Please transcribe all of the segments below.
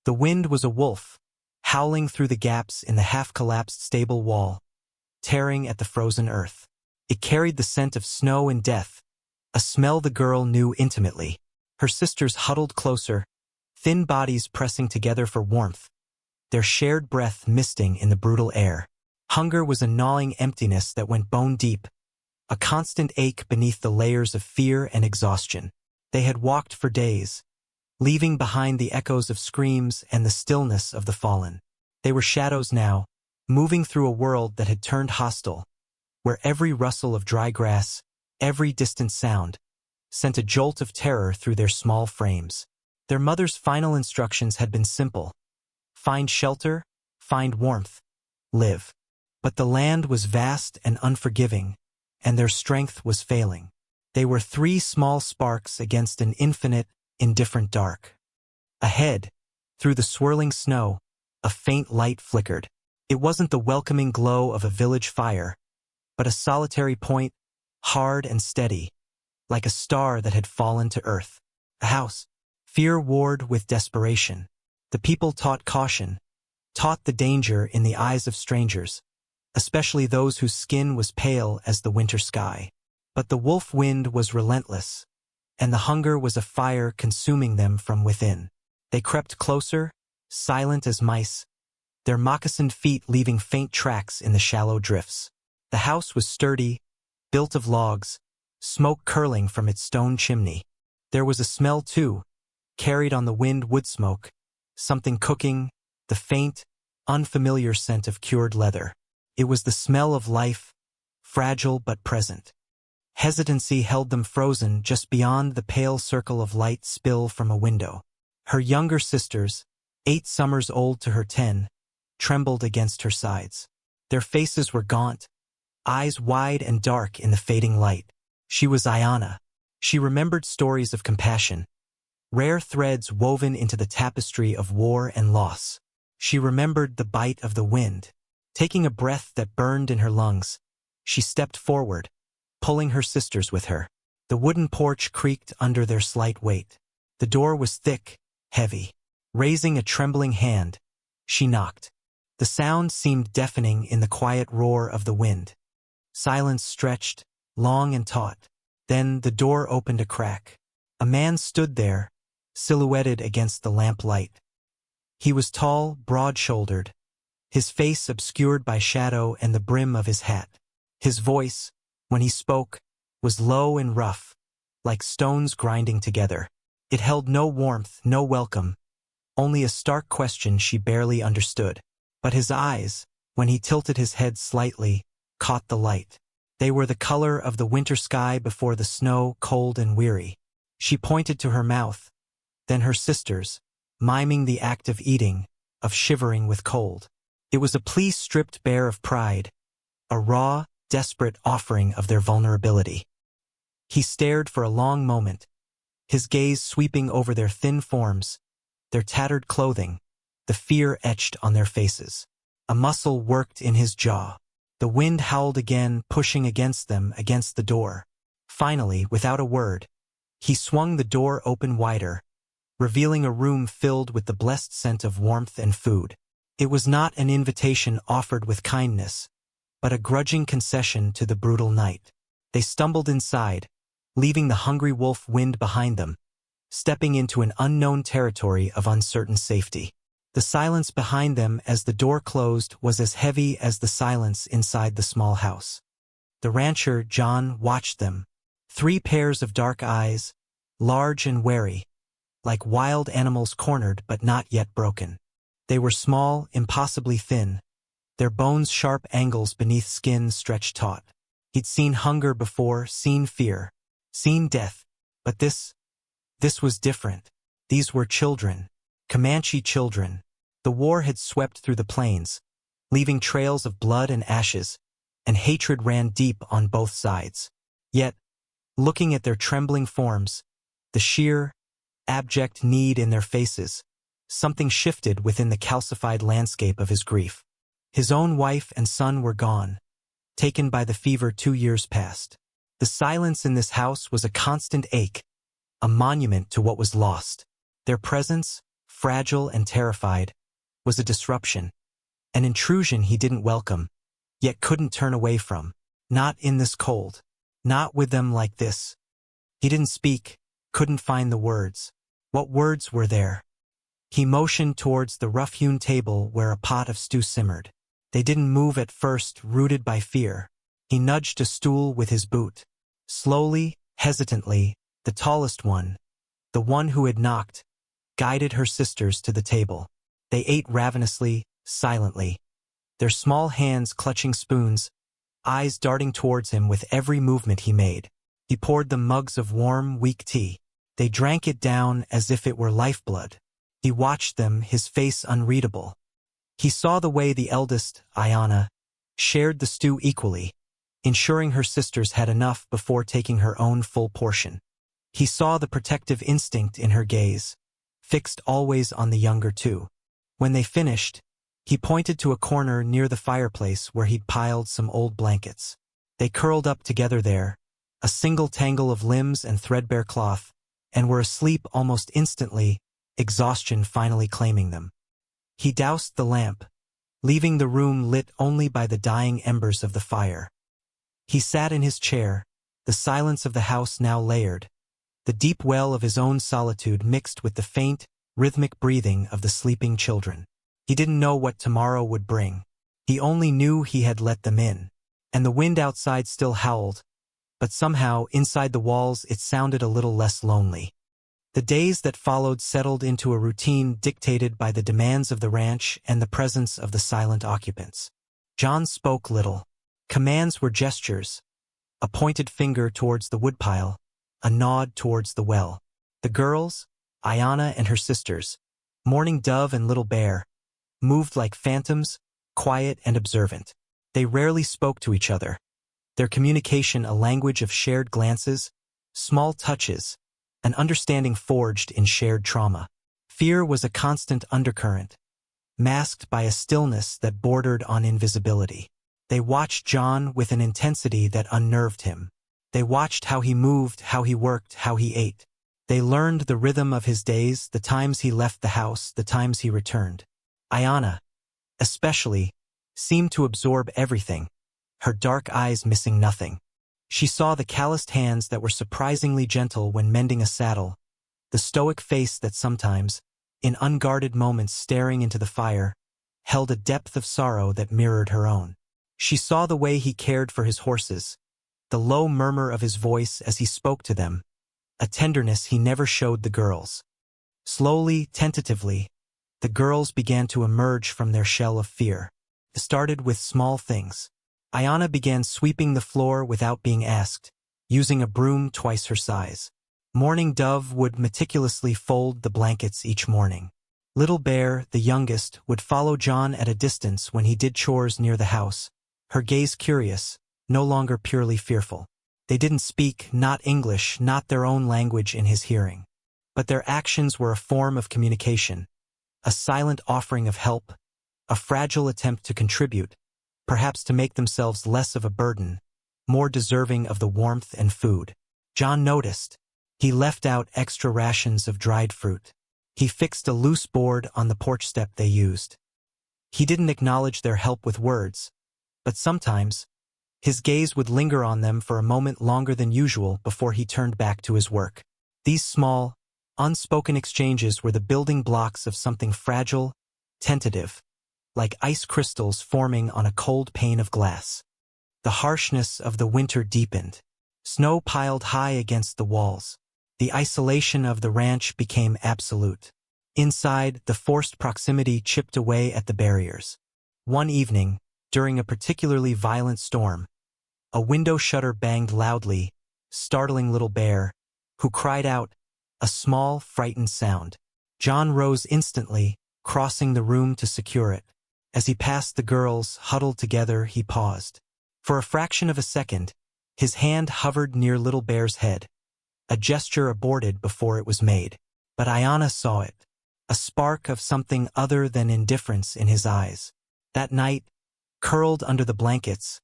The wind was a wolf, howling through the gaps in the half-collapsed stable wall, tearing at the frozen earth. It carried the scent of snow and death, a smell the girl knew intimately. Her sisters huddled closer, thin bodies pressing together for warmth, their shared breath misting in the brutal air. Hunger was a gnawing emptiness that went bone-deep, a constant ache beneath the layers of fear and exhaustion. They had walked for days, leaving behind the echoes of screams and the stillness of the fallen. They were shadows now, moving through a world that had turned hostile, where every rustle of dry grass, every distant sound, sent a jolt of terror through their small frames. Their mother's final instructions had been simple: find shelter, find warmth, live. But the land was vast and unforgiving, and their strength was failing. They were three small sparks against an infinite, indifferent dark. Ahead, through the swirling snow, a faint light flickered. It wasn't the welcoming glow of a village fire, but a solitary point, hard and steady, like a star that had fallen to earth. A house. Fear warred with desperation. The people taught caution, taught the danger in the eyes of strangers, especially those whose skin was pale as the winter sky. But the wolf wind was relentless, and the hunger was a fire consuming them from within. They crept closer, silent as mice, their moccasined feet leaving faint tracks in the shallow drifts. The house was sturdy, built of logs, smoke curling from its stone chimney. There was a smell, too, carried on the wind, wood smoke, something cooking, the faint, unfamiliar scent of cured leather. It was the smell of life, fragile but present. Hesitancy held them frozen just beyond the pale circle of light spill from a window. Her younger sisters, 8 summers old to her 10, trembled against her sides. Their faces were gaunt, eyes wide and dark in the fading light. She was Ayana. She remembered stories of compassion, rare threads woven into the tapestry of war and loss. She remembered the bite of the wind. Taking a breath that burned in her lungs, she stepped forward, pulling her sisters with her. The wooden porch creaked under their slight weight. The door was thick, heavy. Raising a trembling hand, she knocked. The sound seemed deafening in the quiet roar of the wind. Silence stretched, long and taut. Then the door opened a crack. A man stood there, silhouetted against the lamplight. He was tall, broad-shouldered, his face obscured by shadow and the brim of his hat. His voice, when he spoke, was low and rough, like stones grinding together. It held no warmth, no welcome, only a stark question she barely understood. But his eyes, when he tilted his head slightly, caught the light. They were the color of the winter sky before the snow, cold and weary. She pointed to her mouth, then her sisters, miming the act of eating, of shivering with cold. It was a plea stripped bare of pride, a raw, desperate offering of their vulnerability. He stared for a long moment, his gaze sweeping over their thin forms, their tattered clothing, the fear etched on their faces. A muscle worked in his jaw. The wind howled again, pushing against them, against the door. Finally, without a word, he swung the door open wider, revealing a room filled with the blessed scent of warmth and food. It was not an invitation offered with kindness, but a grudging concession to the brutal night. They stumbled inside, leaving the hungry wolf wind behind them, stepping into an unknown territory of uncertain safety. The silence behind them as the door closed was as heavy as the silence inside the small house. The rancher, John, watched them. 3 pairs of dark eyes, large and wary, like wild animals cornered but not yet broken. They were small, impossibly thin, their bones sharp angles beneath skin stretched taut. He'd seen hunger before, seen fear, seen death, but this was different. These were children, Comanche children. The war had swept through the plains, leaving trails of blood and ashes, and hatred ran deep on both sides. Yet, looking at their trembling forms, the sheer, abject need in their faces, something shifted within the calcified landscape of his grief. His own wife and son were gone, taken by the fever 2 years past. The silence in this house was a constant ache, a monument to what was lost. Their presence, fragile and terrified, was a disruption, an intrusion he didn't welcome, yet couldn't turn away from. Not in this cold. Not with them like this. He didn't speak, couldn't find the words. What words were there? He motioned towards the rough-hewn table where a pot of stew simmered. They didn't move at first, rooted by fear. He nudged a stool with his boot. Slowly, hesitantly, the tallest one, the one who had knocked, guided her sisters to the table. They ate ravenously, silently, their small hands clutching spoons, eyes darting towards him with every movement he made. He poured them mugs of warm, weak tea. They drank it down as if it were lifeblood. He watched them, his face unreadable. He saw the way the eldest, Ayana, shared the stew equally, ensuring her sisters had enough before taking her own full portion. He saw the protective instinct in her gaze, fixed always on the younger two. When they finished, he pointed to a corner near the fireplace where he'd piled some old blankets. They curled up together there, a single tangle of limbs and threadbare cloth, and were asleep almost instantly, exhaustion finally claiming them. He doused the lamp, leaving the room lit only by the dying embers of the fire. He sat in his chair, the silence of the house now layered, the deep well of his own solitude mixed with the faint, rhythmic breathing of the sleeping children. He didn't know what tomorrow would bring. He only knew he had let them in. And the wind outside still howled, but somehow, inside the walls, it sounded a little less lonely. The days that followed settled into a routine dictated by the demands of the ranch and the presence of the silent occupants. John spoke little. Commands were gestures, a pointed finger towards the woodpile, a nod towards the well. The girls, Ayana and her sisters, Morning Dove and Little Bear, moved like phantoms, quiet and observant. They rarely spoke to each other, their communication a language of shared glances, small touches, an understanding forged in shared trauma. Fear was a constant undercurrent, masked by a stillness that bordered on invisibility. They watched John with an intensity that unnerved him. They watched how he moved, how he worked, how he ate. They learned the rhythm of his days, the times he left the house, the times he returned. Ayana, especially, seemed to absorb everything, her dark eyes missing nothing. She saw the calloused hands that were surprisingly gentle when mending a saddle, the stoic face that sometimes, in unguarded moments staring into the fire, held a depth of sorrow that mirrored her own. She saw the way he cared for his horses, the low murmur of his voice as he spoke to them, a tenderness he never showed the girls. Slowly, tentatively, the girls began to emerge from their shell of fear. It started with small things. Ayana began sweeping the floor without being asked, using a broom twice her size. Morning Dove would meticulously fold the blankets each morning. Little Bear, the youngest, would follow John at a distance when he did chores near the house, her gaze curious, no longer purely fearful. They didn't speak, not English, not their own language in his hearing. But their actions were a form of communication, a silent offering of help, a fragile attempt to contribute, perhaps to make themselves less of a burden, more deserving of the warmth and food. John noticed. He left out extra rations of dried fruit. He fixed a loose board on the porch step they used. He didn't acknowledge their help with words, but sometimes, his gaze would linger on them for a moment longer than usual before he turned back to his work. These small, unspoken exchanges were the building blocks of something fragile, tentative, like ice crystals forming on a cold pane of glass. The harshness of the winter deepened. Snow piled high against the walls. The isolation of the ranch became absolute. Inside, the forced proximity chipped away at the barriers. One evening, during a particularly violent storm, a window shutter banged loudly, startling Little Bear, who cried out, a small, frightened sound. John rose instantly, crossing the room to secure it. As he passed the girls, huddled together, he paused. For a fraction of a second, his hand hovered near Little Bear's head, a gesture aborted before it was made. But Ayana saw it, a spark of something other than indifference in his eyes. That night, curled under the blankets,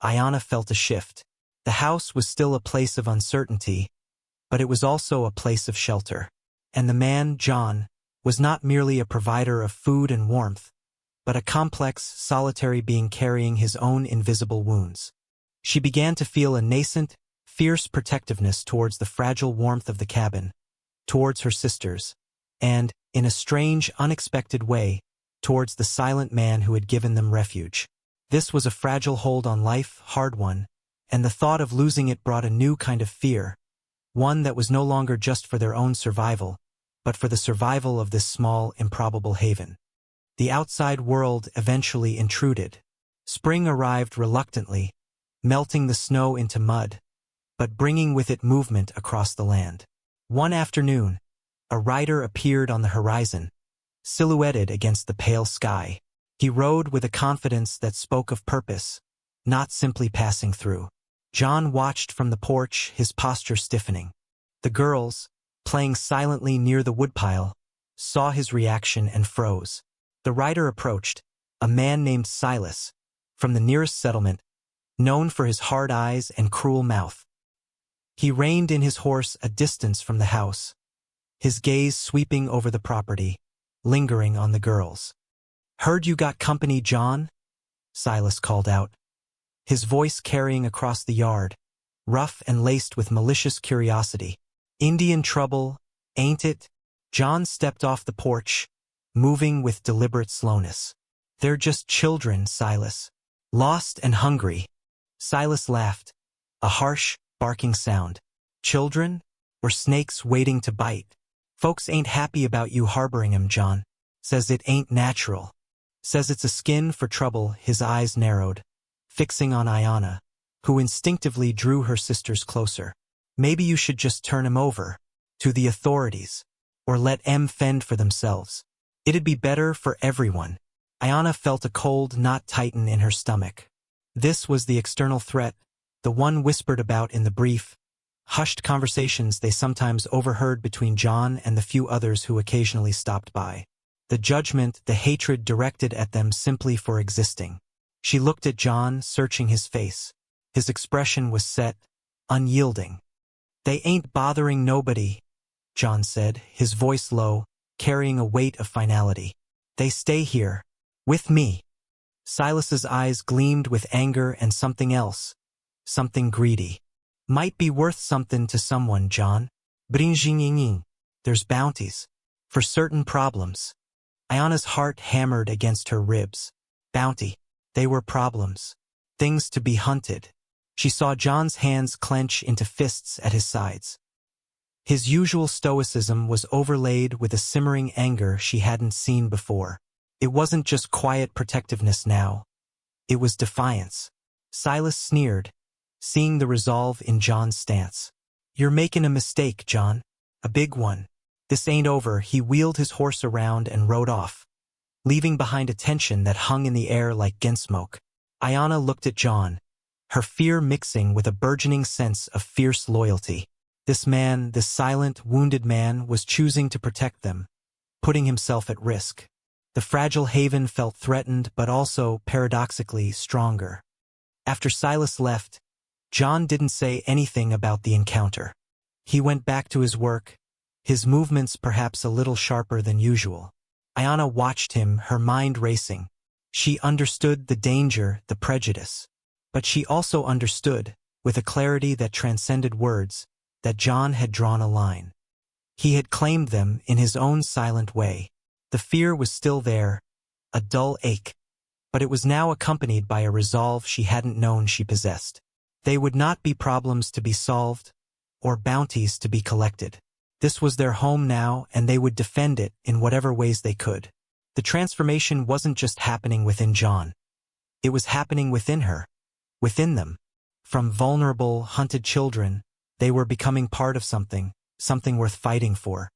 Ayana felt a shift. The house was still a place of uncertainty, but it was also a place of shelter. And the man, John, was not merely a provider of food and warmth, but a complex, solitary being carrying his own invisible wounds. She began to feel a nascent, fierce protectiveness towards the fragile warmth of the cabin, towards her sisters, and, in a strange, unexpected way, towards the silent man who had given them refuge. This was a fragile hold on life, hard one, and the thought of losing it brought a new kind of fear, one that was no longer just for their own survival, but for the survival of this small, improbable haven. The outside world eventually intruded. Spring arrived reluctantly, melting the snow into mud, but bringing with it movement across the land. One afternoon, a rider appeared on the horizon, silhouetted against the pale sky. He rode with a confidence that spoke of purpose, not simply passing through. John watched from the porch, his posture stiffening. The girls, playing silently near the woodpile, saw his reaction and froze. The rider approached, a man named Silas, from the nearest settlement, known for his hard eyes and cruel mouth. He reined in his horse a distance from the house, his gaze sweeping over the property, lingering on the girls. "Heard you got company, John?" Silas called out, his voice carrying across the yard, rough and laced with malicious curiosity. "Indian trouble, ain't it?" John stepped off the porch, moving with deliberate slowness. "They're just children, Silas. Lost and hungry." Silas laughed, a harsh, barking sound. "Children? Or snakes waiting to bite? Folks ain't happy about you harboring 'em, John. Says it ain't natural. Says it's a skin for trouble." His eyes narrowed, fixing on Ayanna, who instinctively drew her sisters closer. "Maybe you should just turn 'em over to the authorities, or let 'em fend for themselves. It'd be better for everyone." Ayanna felt a cold knot tighten in her stomach. This was the external threat, the one whispered about in the brief, hushed conversations they sometimes overheard between John and the few others who occasionally stopped by. The judgment, the hatred directed at them simply for existing. She looked at John, searching his face. His expression was set, unyielding. "They ain't bothering nobody," John said, his voice low, carrying a weight of finality. "They stay here, with me." Silas's eyes gleamed with anger and something else, something greedy. "Might be worth something to someone, John. Brinjinging. There's bounties. For certain problems." Ayanna's heart hammered against her ribs. Bounty. They were problems. Things to be hunted. She saw John's hands clench into fists at his sides. His usual stoicism was overlaid with a simmering anger she hadn't seen before. It wasn't just quiet protectiveness now. It was defiance. Silas sneered, seeing the resolve in John's stance. "You're making a mistake, John. A big one. This ain't over." He wheeled his horse around and rode off, leaving behind a tension that hung in the air like smoke. Ayanna looked at John, her fear mixing with a burgeoning sense of fierce loyalty. This man, this silent, wounded man, was choosing to protect them, putting himself at risk. The fragile haven felt threatened but also, paradoxically, stronger. After Silas left, John didn't say anything about the encounter. He went back to his work, his movements perhaps a little sharper than usual. Ayanna watched him, her mind racing. She understood the danger, the prejudice. But she also understood, with a clarity that transcended words, that John had drawn a line. He had claimed them in his own silent way. The fear was still there, a dull ache, but it was now accompanied by a resolve she hadn't known she possessed. They would not be problems to be solved, or bounties to be collected. This was their home now, and they would defend it in whatever ways they could. The transformation wasn't just happening within John. It was happening within her, within them. From vulnerable, hunted children, they were becoming part of something worth fighting for.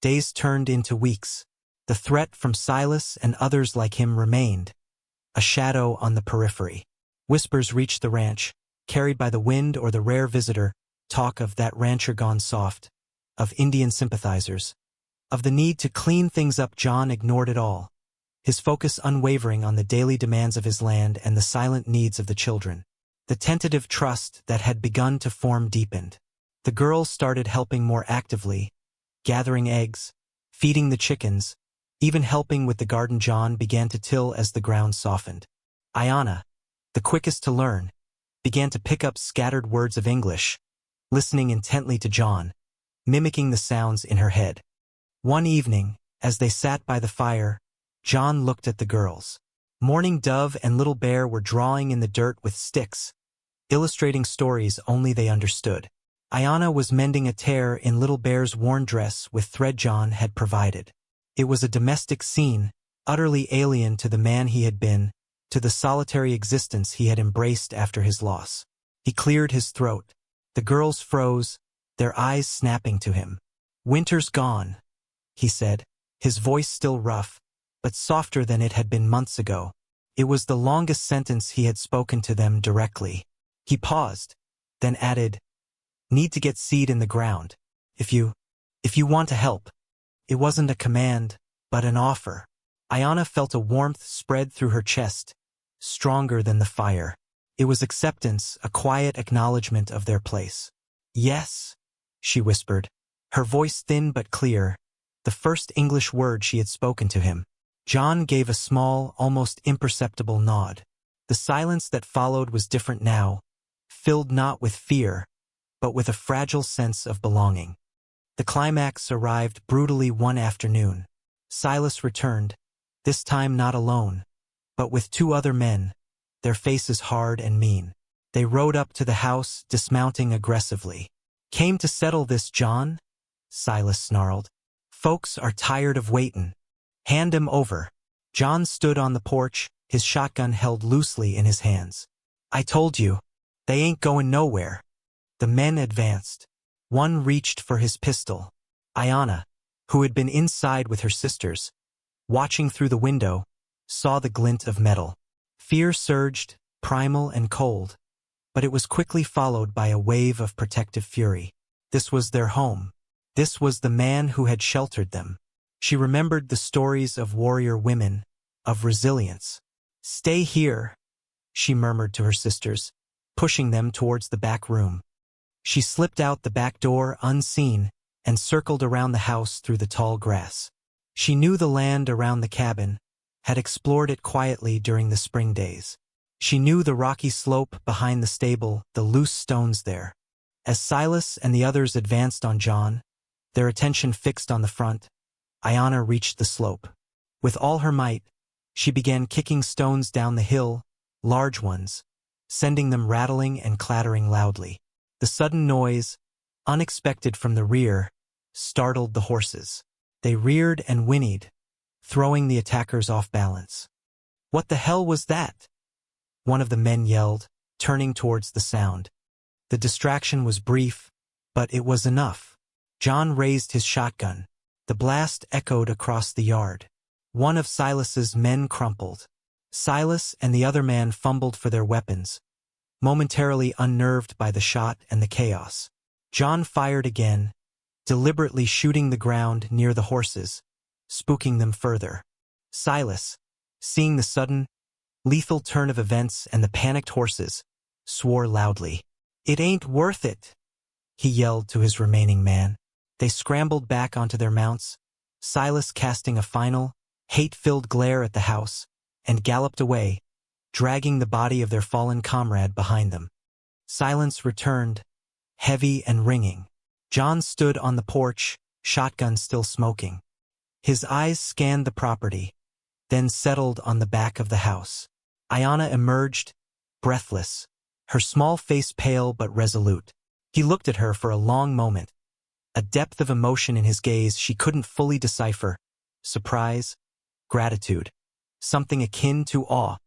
Days turned into weeks. The threat from Silas and others like him remained, a shadow on the periphery. Whispers reached the ranch, carried by the wind or the rare visitor, talk of that rancher gone soft, of Indian sympathizers, of the need to clean things up. John ignored it all, his focus unwavering on the daily demands of his land and the silent needs of the children. The tentative trust that had begun to form deepened. The girls started helping more actively, gathering eggs, feeding the chickens, even helping with the garden. John began to till as the ground softened. Ayana, the quickest to learn, began to pick up scattered words of English, listening intently to John, mimicking the sounds in her head. One evening, as they sat by the fire, John looked at the girls. Morning Dove and Little Bear were drawing in the dirt with sticks, illustrating stories only they understood. Ayana was mending a tear in Little Bear's worn dress with thread John had provided. It was a domestic scene, utterly alien to the man he had been, to the solitary existence he had embraced after his loss. He cleared his throat. The girls froze, their eyes snapping to him. "Winter's gone," he said, his voice still rough, but softer than it had been months ago. It was the longest sentence he had spoken to them directly. He paused, then added, "Need to get seed in the ground. If you want to help." It wasn't a command, but an offer. Ayana felt a warmth spread through her chest, stronger than the fire. It was acceptance, a quiet acknowledgement of their place. "Yes," she whispered, her voice thin but clear, the first English word she had spoken to him. John gave a small, almost imperceptible nod. The silence that followed was different now, filled not with fear, but with a fragile sense of belonging. The climax arrived brutally one afternoon. Silas returned, this time not alone, but with two other men, their faces hard and mean. They rode up to the house, dismounting aggressively. "Came to settle this, John?" Silas snarled. "Folks are tired of waitin'. Hand him over." John stood on the porch, his shotgun held loosely in his hands. "I told you, they ain't going nowhere." The men advanced. One reached for his pistol. Ayana, who had been inside with her sisters, watching through the window, saw the glint of metal. Fear surged, primal and cold, but it was quickly followed by a wave of protective fury. This was their home. This was the man who had sheltered them. She remembered the stories of warrior women, of resilience. "Stay here," she murmured to her sisters, pushing them towards the back room. She slipped out the back door unseen and circled around the house through the tall grass. She knew the land around the cabin, had explored it quietly during the spring days. She knew the rocky slope behind the stable, the loose stones there. As Silas and the others advanced on John, their attention fixed on the front, Ayana reached the slope. With all her might, she began kicking stones down the hill, large ones, sending them rattling and clattering loudly. The sudden noise, unexpected from the rear, startled the horses. They reared and whinnied, throwing the attackers off balance. "What the hell was that?" one of the men yelled, turning towards the sound. The distraction was brief, but it was enough. John raised his shotgun. The blast echoed across the yard. One of Silas's men crumpled. Silas and the other man fumbled for their weapons, momentarily unnerved by the shot and the chaos. John fired again, deliberately shooting the ground near the horses, spooking them further. Silas, seeing the sudden, lethal turn of events and the panicked horses, swore loudly. "It ain't worth it," he yelled to his remaining man. They scrambled back onto their mounts, Silas casting a final, hate-filled glare at the house, and galloped away, dragging the body of their fallen comrade behind them. Silence returned, heavy and ringing. John stood on the porch, shotgun still smoking. His eyes scanned the property, then settled on the back of the house. Ayana emerged, breathless, her small face pale but resolute. He looked at her for a long moment, a depth of emotion in his gaze she couldn't fully decipher. Surprise, gratitude, something akin to awe.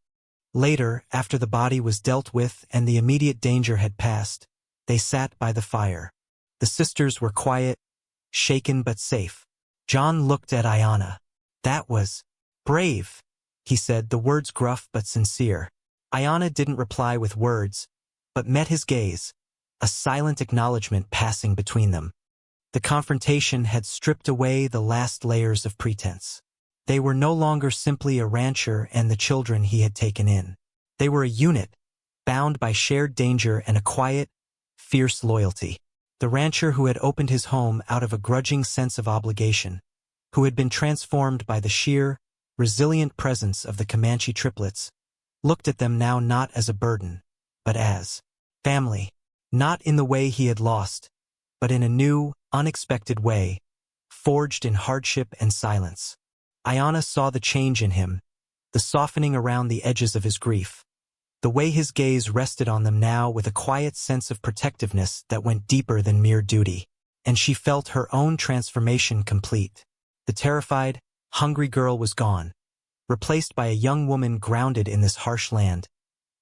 Later, after the body was dealt with and the immediate danger had passed, they sat by the fire. The sisters were quiet, shaken but safe. John looked at Ayana. "That was brave," he said, the words gruff but sincere. Ayana didn't reply with words, but met his gaze, a silent acknowledgement passing between them. The confrontation had stripped away the last layers of pretense. They were no longer simply a rancher and the children he had taken in. They were a unit, bound by shared danger and a quiet, fierce loyalty. The rancher who had opened his home out of a grudging sense of obligation, who had been transformed by the sheer, resilient presence of the Comanche triplets, looked at them now not as a burden, but as family. Not in the way he had lost, but in a new, unexpected way, forged in hardship and silence. Ayana saw the change in him, the softening around the edges of his grief, the way his gaze rested on them now with a quiet sense of protectiveness that went deeper than mere duty. And she felt her own transformation complete. The terrified, hungry girl was gone, replaced by a young woman grounded in this harsh land,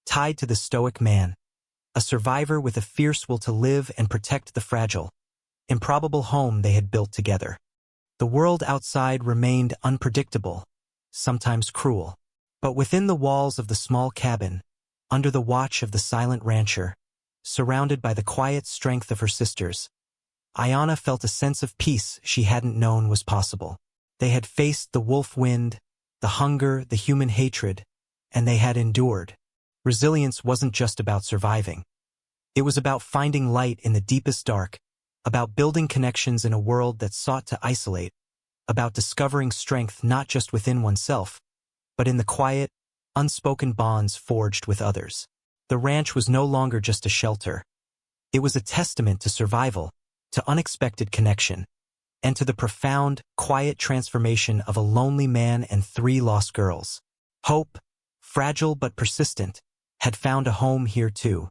tied to the stoic man, a survivor with a fierce will to live and protect the fragile, improbable home they had built together. The world outside remained unpredictable, sometimes cruel. But within the walls of the small cabin, under the watch of the silent rancher, surrounded by the quiet strength of her sisters, Ayana felt a sense of peace she hadn't known was possible. They had faced the wolf wind, the hunger, the human hatred, and they had endured. Resilience wasn't just about surviving. It was about finding light in the deepest dark, about building connections in a world that sought to isolate, about discovering strength not just within oneself, but in the quiet, unspoken bonds forged with others. The ranch was no longer just a shelter. It was a testament to survival, to unexpected connection, and to the profound, quiet transformation of a lonely man and 3 lost girls. Hope, fragile but persistent, had found a home here too.